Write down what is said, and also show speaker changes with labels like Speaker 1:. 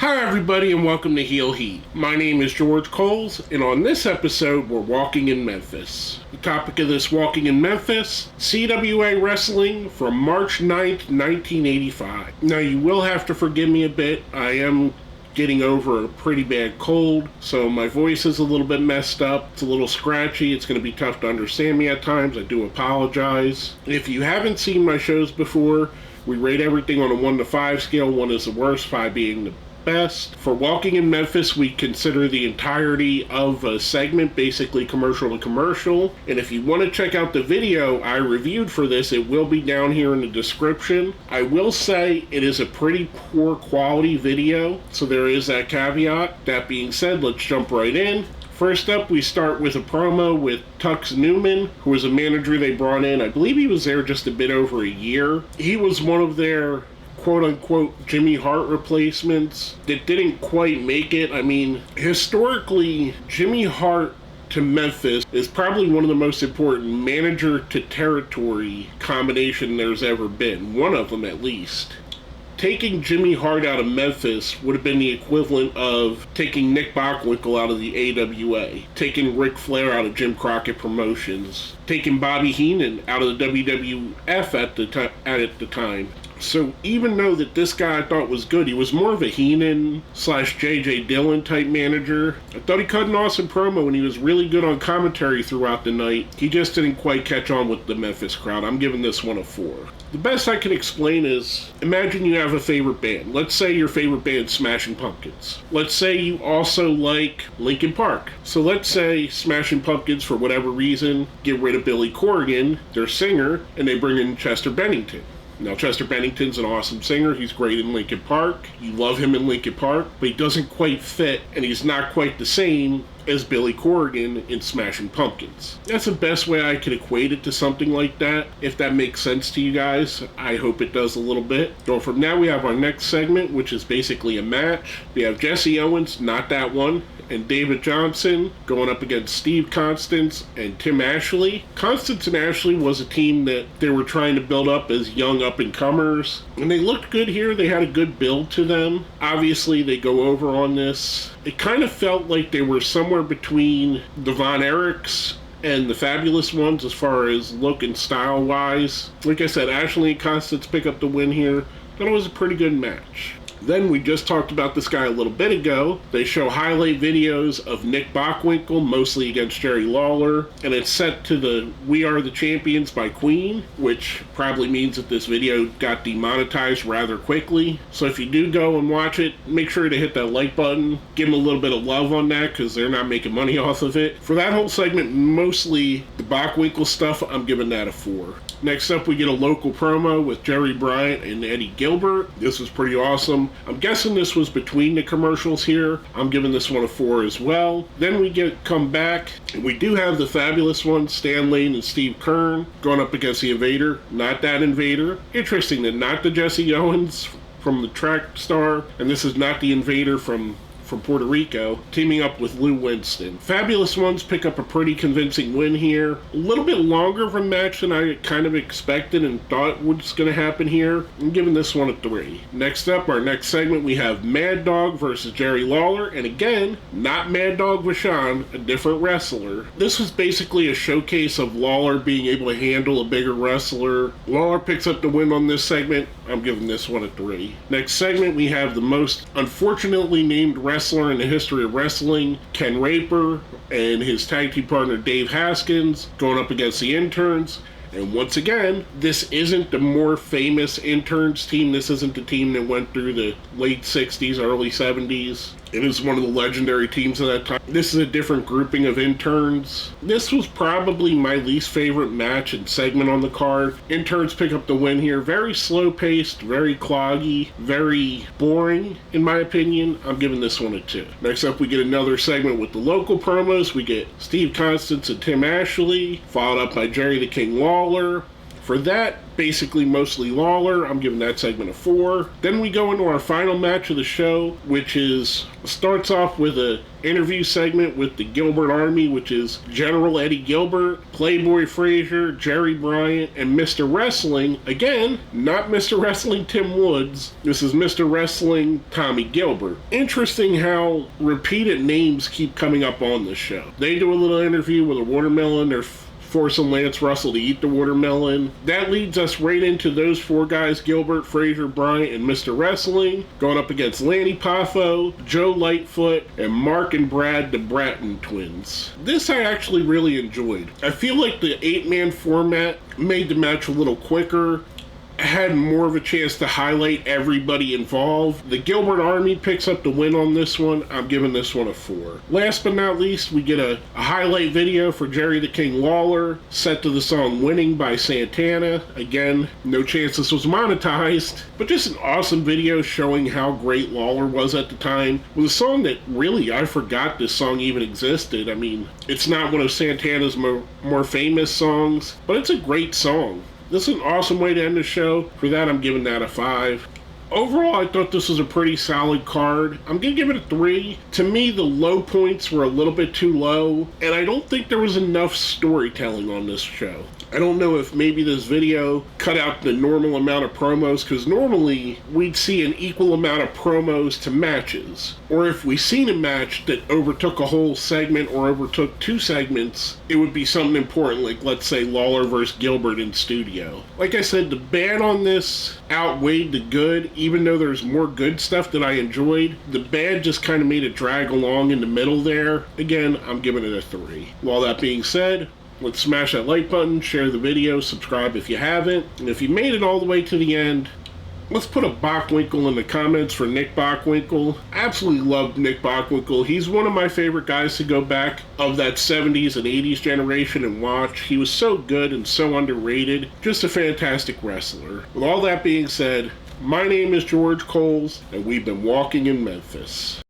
Speaker 1: Hi everybody and welcome to Heel Heat. My name is George Coles and on this episode we're walking in Memphis. The topic of this Walking in Memphis, CWA Wrestling from March 9th, 1985. Now you will have to forgive me a bit, I am getting over a pretty bad cold, so my voice is a little bit messed up, it's a little scratchy, it's going to be tough to understand me at times, I do apologize. If you haven't seen my shows before, we rate everything on a 1 to 5 scale, 1 is the worst, 5 being the best. For Walking in Memphis, we consider the entirety of a segment, basically commercial to commercial. And if you want to check out the video I reviewed for this, it will be down here in the description. I will say it is a pretty poor quality video, so there is that caveat. That being said, let's jump right in. First up, we start with a promo with Tux Newman, who was a manager they brought in. I believe he was there just a bit over a year. He was one of their quote-unquote Jimmy Hart replacements that didn't quite make it. I mean, historically, Jimmy Hart to Memphis is probably one of the most important manager to territory combination there's ever been. One of them, at least. Taking Jimmy Hart out of Memphis would have been the equivalent of taking Nick Bockwinkel out of the AWA, taking Ric Flair out of Jim Crockett Promotions, taking Bobby Heenan out of the WWF at the time. So even though that this guy I thought was good, he was more of a Heenan / J.J. Dillon type manager. I thought he cut an awesome promo and he was really good on commentary throughout the night. He just didn't quite catch on with the Memphis crowd. I'm giving this one a 4. The best I can explain is, imagine you have a favorite band. Let's say your favorite band's Smashing Pumpkins. Let's say you also like Linkin Park. So let's say Smashing Pumpkins, for whatever reason, get rid of Billy Corgan, their singer, and they bring in Chester Bennington. Now, Chester Bennington's an awesome singer. He's great in Linkin Park. You love him in Linkin Park, but he doesn't quite fit, and he's not quite the same as Billy Corgan in Smashing Pumpkins. That's the best way I could equate it to something like that. If that makes sense to you guys, I hope it does a little bit. So from now we have our next segment, which is basically a match. We have Jesse Owens, not that one, and David Johnson going up against Steve Constance and Tim Ashley. Constance and Ashley was a team that they were trying to build up as young up-and-comers, and they looked good here. They had a good build to them. Obviously, they go over on this. It kind of felt like they were somewhere between the Von Erichs and the Fabulous Ones as far as look and style-wise. Like I said, Ashley and Constance pick up the win here. Thought it was a pretty good match. Then we just talked about this guy a little bit ago. They show highlight videos of Nick Bockwinkel, mostly against Jerry Lawler, and it's set to the We Are the Champions by Queen, which probably means that this video got demonetized rather quickly. So if you do go and watch it, make sure to hit that like button. Give them a little bit of love on that because they're not making money off of it. For that whole segment, mostly the Bockwinkel stuff, I'm giving that a 4. Next up, we get a local promo with Jerry Bryant and Eddie Gilbert. This was pretty awesome. I'm guessing this was between the commercials here. I'm giving this one a 4 as well. Then we come back, and we do have the Fabulous Ones, Stan Lane and Steve Kern, going up against the Invader. Not that Invader. Interesting that not the Jesse Owens from the track star, and this is not the Invader from Puerto Rico, teaming up with Lou Winston. Fabulous Ones pick up a pretty convincing win here. A little bit longer of a match than I kind of expected and thought was going to happen here. I'm giving this one a 3. Next up, our next segment, we have Mad Dog versus Jerry Lawler, and again, not Mad Dog Vachon, a different wrestler. This was basically a showcase of Lawler being able to handle a bigger wrestler. Lawler picks up the win on this segment. I'm giving this one a 3. Next segment, we have the most unfortunately named wrestler in the history of wrestling, Ken Raper, and his tag team partner Dave Haskins going up against the Interns. And once again, this isn't the more famous Interns team. This isn't the team that went through the late 60s, early 70s. It is one of the legendary teams of that time. This is a different grouping of interns. This was probably my least favorite match and segment on the card. Interns pick up the win here. Very slow-paced, very cloggy, very boring, in my opinion. I'm giving this one a 2. Next up, we get another segment with the local promos. We get Steve Constance and Tim Ashley, followed up by Jerry the King Lawler, For that, basically mostly Lawler, I'm giving that segment a 4. Then we go into our final match of the show, which starts off with an interview segment with the Gilbert Army, which is General Eddie Gilbert, Playboy Frazier, Jerry Bryant, and Mr. Wrestling. Again, not Mr. Wrestling Tim Woods. This is Mr. Wrestling Tommy Gilbert. Interesting how repeated names keep coming up on this show. They do a little interview with a watermelon. They're forcing Lance Russell to eat the watermelon. That leads us right into those 4 guys, Gilbert, Frazier, Bryant, and Mr. Wrestling, going up against Lanny Poffo, Joe Lightfoot, and Mark and Brad, the Bratton twins. This I actually really enjoyed. I feel like the 8-man format made the match a little quicker, had more of a chance to highlight everybody involved. The Gilbert Army picks up the win on this one. I'm giving this one a 4. Last but not least, we get a highlight video for Jerry the King Lawler, set to the song Winning by Santana. Again, no chance this was monetized, but just an awesome video showing how great Lawler was at the time. With a song that really, I forgot this song even existed. I mean, it's not one of Santana's more famous songs, but it's a great song. This is an awesome way to end the show. For that, I'm giving that a 5. Overall, I thought this was a pretty solid card. I'm going to give it a 3. To me, the low points were a little bit too low, and I don't think there was enough storytelling on this show. I don't know if maybe this video cut out the normal amount of promos, because normally we'd see an equal amount of promos to matches. Or if we seen a match that overtook a whole segment or overtook 2 segments, it would be something important, like let's say Lawler versus Gilbert in studio. Like I said, the bad on this outweighed the good. Even though there's more good stuff that I enjoyed, the bad just kind of made it drag along in the middle there. Again, I'm giving it a 3. While that being said, let's smash that like button, share the video, subscribe if you haven't, and if you made it all the way to the end, let's put a Bockwinkel in the comments for Nick Bockwinkel. Absolutely loved Nick Bockwinkel. He's one of my favorite guys to go back of that 70s and 80s generation and watch. He was so good and so underrated. Just a fantastic wrestler. With all that being said, my name is George Coles, and we've been walking in Memphis.